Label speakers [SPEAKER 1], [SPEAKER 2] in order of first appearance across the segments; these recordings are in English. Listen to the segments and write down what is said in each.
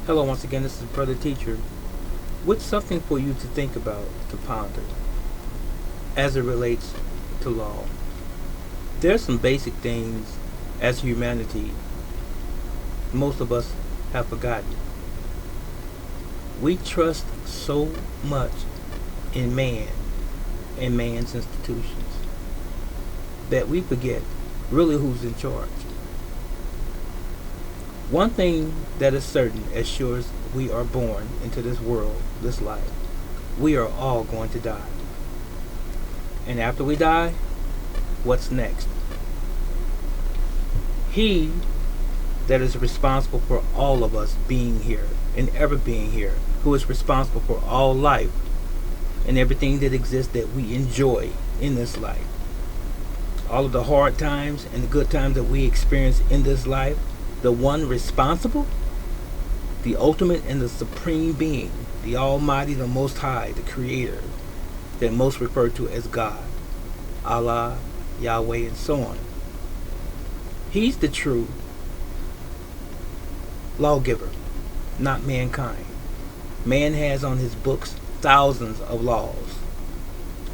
[SPEAKER 1] Hello, once again, this is Brother Teacher with something for you to think about, to ponder, as it relates to law. There's some basic things as humanity most of us have forgotten. We trust so much in man and man's institutions that we forget really who's in charge. One thing that is certain, as sure as we are born into this world, this life, we are all going to die. And after we die, what's next? He that is responsible for all of us being here and ever being here, who is responsible for all life and everything that exists that we enjoy in this life, all of the hard times and the good times that we experience in this life, the one responsible, the ultimate and the supreme being, the Almighty, the Most High, the Creator, that most referred to as God, Allah, Yahweh, and so on. He's the true lawgiver, not mankind. Man has on his books thousands of laws,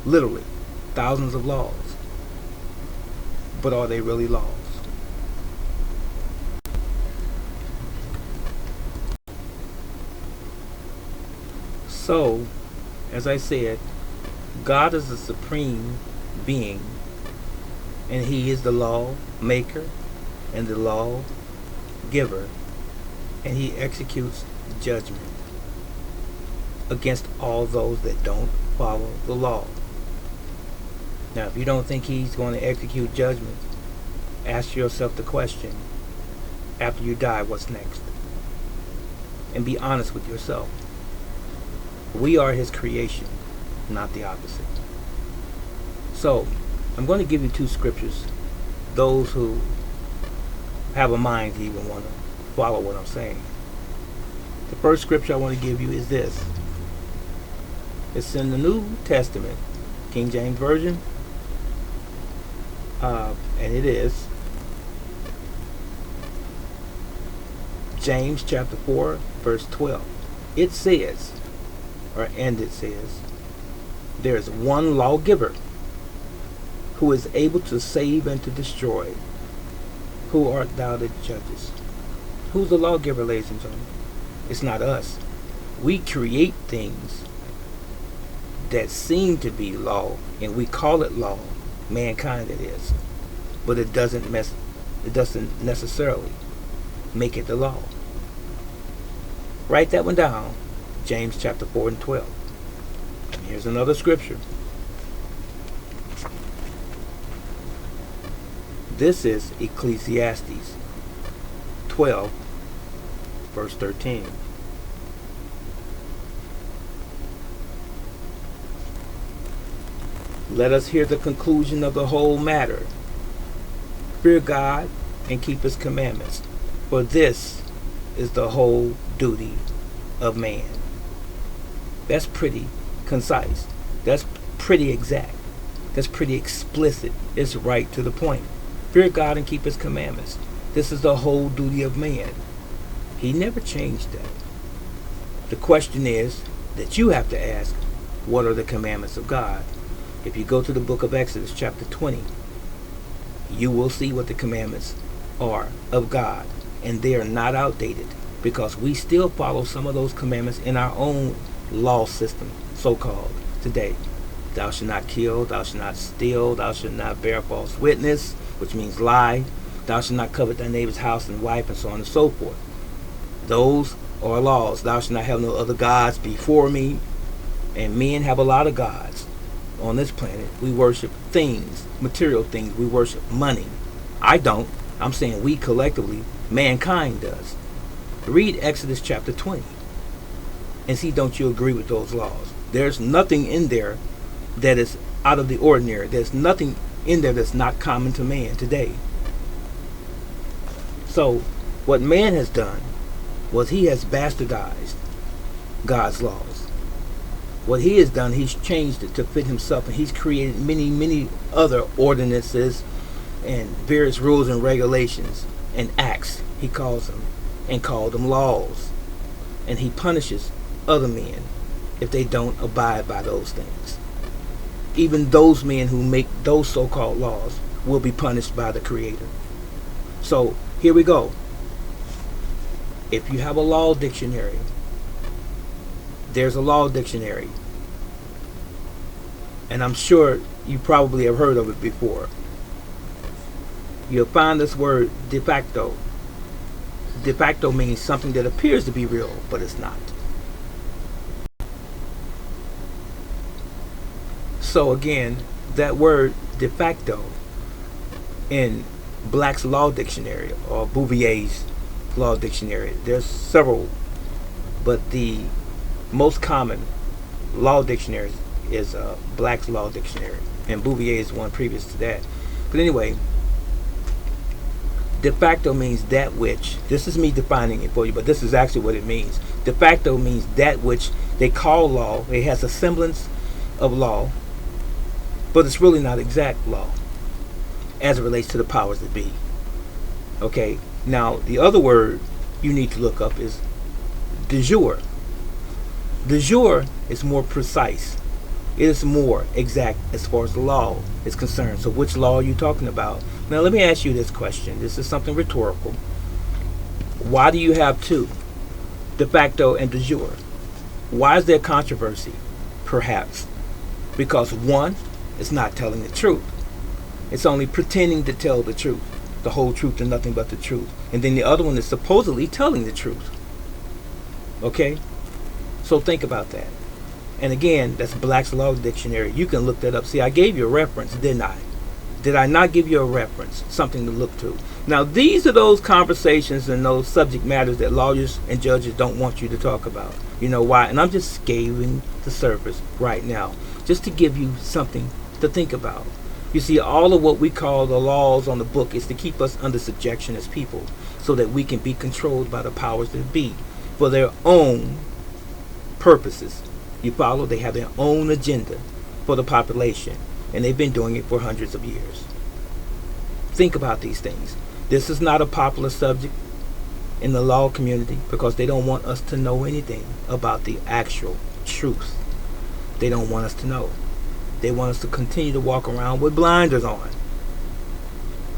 [SPEAKER 1] literally thousands of laws, but are they really laws? So, as I said, God is the supreme being, and He is the law maker and the law giver, and He executes judgment against all those that don't follow the law. Now, if you don't think He's going to execute judgment, ask yourself the question, after you die, what's next? And be honest with yourself. We are His creation, not the opposite. So, I'm going to give you two scriptures, those who have a mind to even want to follow what I'm saying. The first scripture I want to give you is this. It's in the New Testament, King James Version, and it is James chapter 4, verse 12. It says, it says, there is one lawgiver who is able to save and to destroy. Who art thou that judgest? Who's the lawgiver, ladies and gentlemen? It's not us. We create things that seem to be law, and we call it law. Mankind, it is, but it doesn't necessarily make it the law. Write that one down. James chapter 4 and 12. Here's another scripture. This is Ecclesiastes 12, verse 13. Let us hear the conclusion of the whole matter. Fear God and keep His commandments, for this is the whole duty of man. That's pretty concise. That's pretty exact. That's pretty explicit. It's right to the point. Fear God and keep His commandments. This is the whole duty of man. He never changed that. The question is that you have to ask, what are the commandments of God? If you go to the book of Exodus chapter 20, you will see what the commandments are of God. And they are not outdated, because we still follow some of those commandments in our own law system, so-called, today. Thou shalt not kill, thou shalt not steal, thou shalt not bear false witness, which means lie, thou shalt not covet thy neighbor's house and wife, and so on and so forth. Those are laws. Thou shalt not have no other gods before me. And men have a lot of gods on this planet. We worship things, material things. We worship money. I don't. I'm saying we collectively, mankind does. Read Exodus chapter 20 and see, don't you agree with those laws? There's nothing in there that is out of the ordinary. There's nothing in there that's not common to man today. So what man has done was he has bastardized God's laws. What he has done, he's changed it to fit himself, and he's created many other ordinances and various rules and regulations and acts, he calls them, and called them laws. and he punishes other men if they don't abide by those things. Even those men who make those so-called laws will be punished by the Creator. So here we go. If you have a law dictionary, there's a law dictionary, and I'm sure you probably have heard of it before. You'll find this word de facto. De facto means something that appears to be real, but it's not. So again, that word de facto in Black's Law Dictionary or Bouvier's Law Dictionary, there's several, but the most common law dictionary is Black's Law Dictionary, and Bouvier is one previous to that. But anyway, de facto means that which, this is me defining it for you, but this is actually what it means. De facto means that which they call law. It has a semblance of law, but it's really not exact law as it relates to the powers that be. Okay, now the other word you need to look up is de jure. De jure is more precise. It is more exact as far as the law is concerned. So which law are you talking about? Now let me ask you this question. This is something rhetorical. Why do you have two, de facto and de jure? Why is there controversy? Perhaps because one is not telling the truth. It's only pretending to tell the truth, the whole truth and nothing but the truth. And then the other one is supposedly telling the truth. Okay? So think about that. And again, that's Black's Law Dictionary. You can look that up. See, I gave you a reference, didn't I? Did I not give you a reference? Something to look to. Now, these are those conversations and those subject matters that lawyers and judges don't want you to talk about. You know why? And I'm just scaling the surface right now, just to give you something to think about. You see, all of what we call the laws on the book is to keep us under subjection as people, so that we can be controlled by the powers that be for their own purposes. You follow? They have their own agenda for the population, and they've been doing it for hundreds of years. Think about these things. This is not a popular subject in the law community because they don't want us to know anything about the actual truth. They don't want us to know. They want us to continue to walk around with blinders on.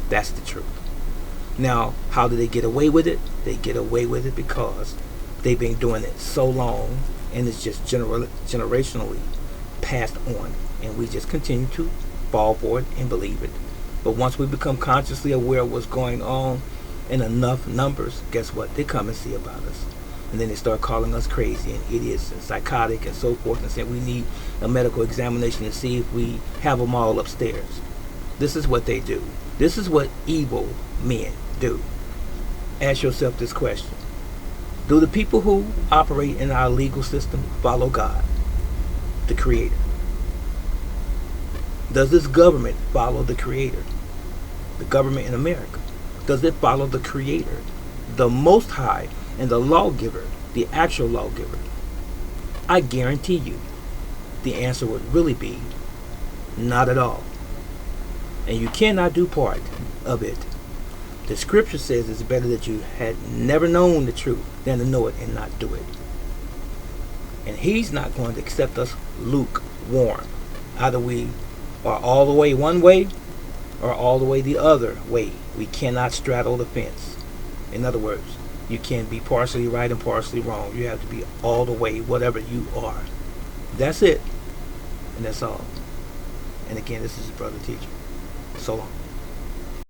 [SPEAKER 1] That's the truth. Now, how do they get away with it? They get away with it because they've been doing it so long, and it's just generationally passed on, and we just continue to fall for it and believe it. But once we become consciously aware of what's going on in enough numbers, guess what? They come and see about us. And then they start calling us crazy and idiots and psychotic and so forth, and saying we need a medical examination to see if we have them all upstairs. This is what they do. This is what evil men do. Ask yourself this question. Do the people who operate in our legal system follow God, the Creator? Does this government follow the Creator? The government in America. Does it follow the Creator, the Most High, and the lawgiver, the actual lawgiver? I guarantee you the answer would really be not at all. And you cannot do part of it. The scripture says it's better that you had never known the truth than to know it and not do it. And he's not going to accept us lukewarm. Either we are all the way one way or all the way the other way. We cannot straddle the fence. In other words, you can't be partially right and partially wrong. You have to be all the way, whatever you are. That's it. And that's all. And again, this is Brother Teacher. So long.